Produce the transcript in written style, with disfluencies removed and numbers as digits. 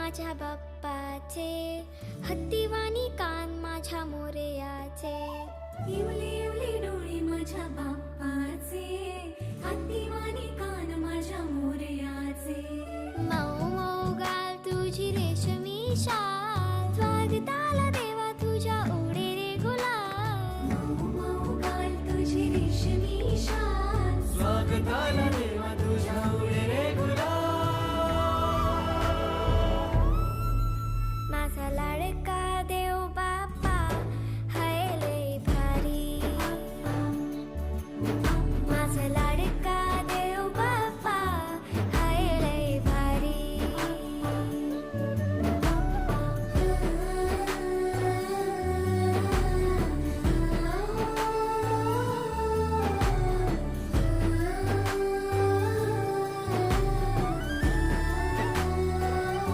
माझ्या बाप्पाचे, हत्तीवाणी कान माझ्या मोरयाचे. इवले इवले डोळे माझ्या बाप्पाचे, हत्तीवाणी कान माझ्या मोरयाचे. मऊ मऊ गाल तुझी रेशमी शाल, स्वागता